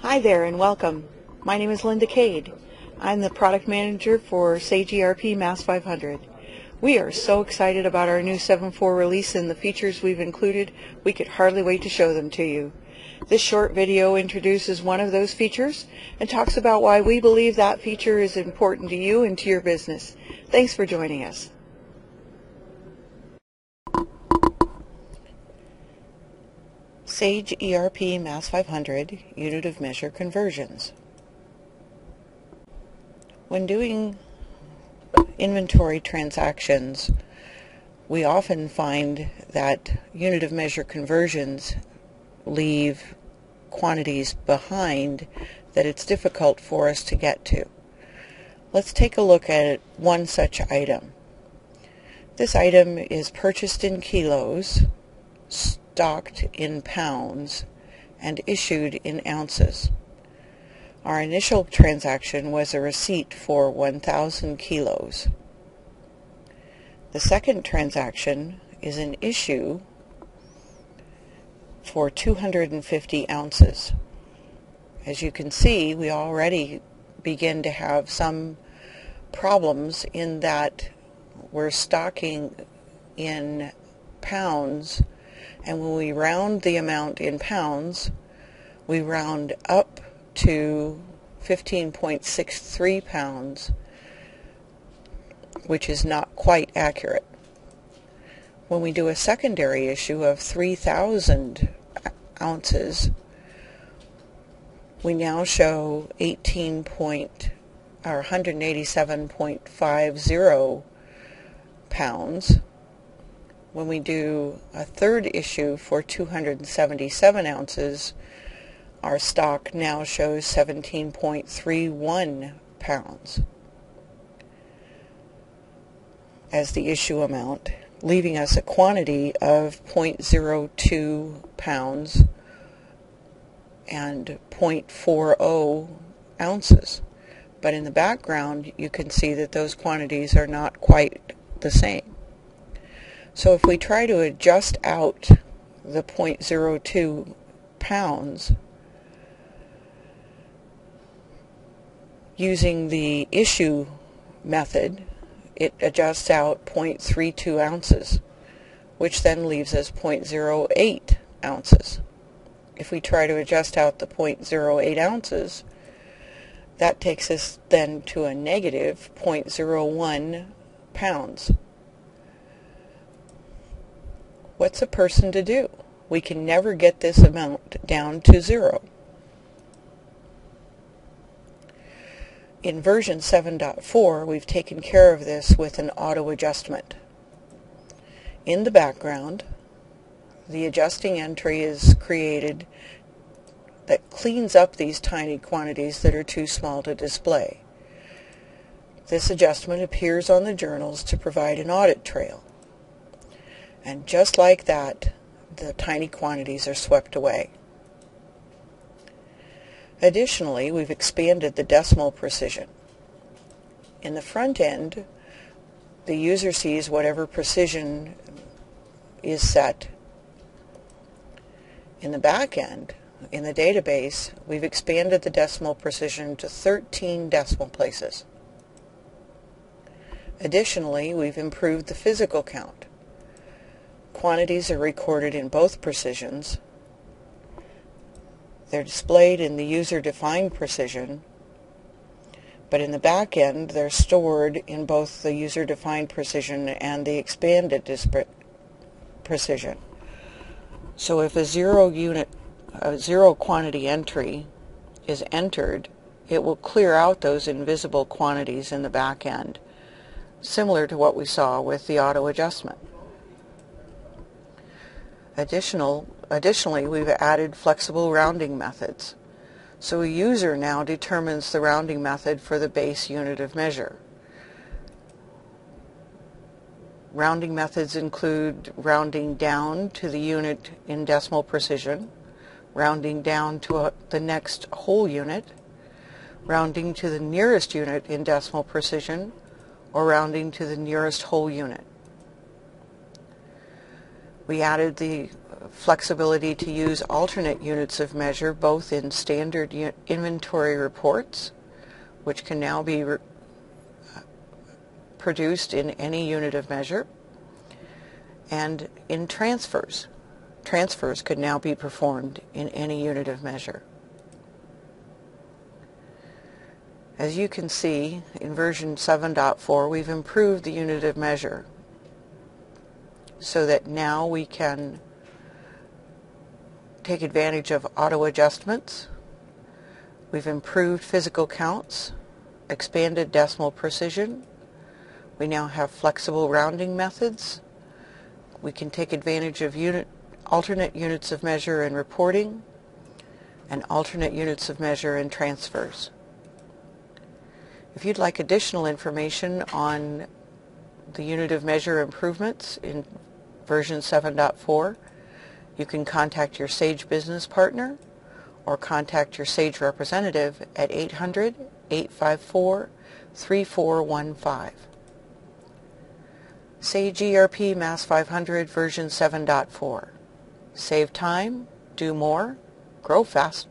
Hi there and welcome. My name is Linda Cade. I'm the product manager for Sage ERP MAS 500. We are so excited about our new 7.4 release and the features we've included, we could hardly wait to show them to you. This short video introduces one of those features and talks about why we believe that feature is important to you and to your business. Thanks for joining us. Sage ERP MAS 500 Unit of Measure Conversions. When doing inventory transactions, we often find that unit of measure conversions leave quantities behind that it's difficult for us to get to. Let's take a look at one such item. This item is purchased in kilos, stocked in pounds, and issued in ounces. Our initial transaction was a receipt for 1,000 kilos. The second transaction is an issue for 250 ounces. As you can see, we already begin to have some problems in that we're stocking in pounds, and when we round the amount in pounds, we round up to 15.63 pounds, which is not quite accurate. When we do a secondary issue of 3,000 ounces, we now show 187.50 pounds. When we do a third issue for 277 ounces, our stock now shows 17.31 pounds as the issue amount, leaving us a quantity of 0.02 pounds and 0.40 ounces. But in the background, you can see that those quantities are not quite the same. So if we try to adjust out the 0.02 pounds using the issue method, it adjusts out 0.32 ounces, which then leaves us 0.08 ounces. If we try to adjust out the 0.08 ounces, that takes us then to a negative 0.01 pounds. What's a person to do? We can never get this amount down to zero. In version 7.4, we've taken care of this with an auto adjustment. In the background, the adjusting entry is created that cleans up these tiny quantities that are too small to display. This adjustment appears on the journals to provide an audit trail. And just like that, the tiny quantities are swept away. Additionally, we've expanded the decimal precision. In the front end, the user sees whatever precision is set. In the back end, in the database, we've expanded the decimal precision to 13 decimal places. Additionally, we've improved the physical count. Quantities are recorded in both precisions. They're displayed in the user-defined precision, but in the back end they're stored in both the user-defined precision and the expanded precision. So if a zero quantity entry is entered, it will clear out those invisible quantities in the back end, similar to what we saw with the auto adjustment. Additionally, we've added flexible rounding methods. So a user now determines the rounding method for the base unit of measure. Rounding methods include rounding down to the unit in decimal precision, rounding down to the next whole unit, rounding to the nearest unit in decimal precision, or rounding to the nearest whole unit. We added the flexibility to use alternate units of measure both in standard inventory reports, which can now be produced in any unit of measure, and in transfers. Transfers could now be performed in any unit of measure. As you can see, in version 7.4, we've improved the unit of measure so that now we can take advantage of auto adjustments. We've improved physical counts, expanded decimal precision. We now have flexible rounding methods. We can take advantage of alternate units of measure in reporting and alternate units of measure in transfers. If you'd like additional information on the unit of measure improvements in version 7.4, you can contact your Sage business partner or contact your Sage representative at 800-854-3415. Sage ERP MAS 500 version 7.4. Save time, do more, grow fast.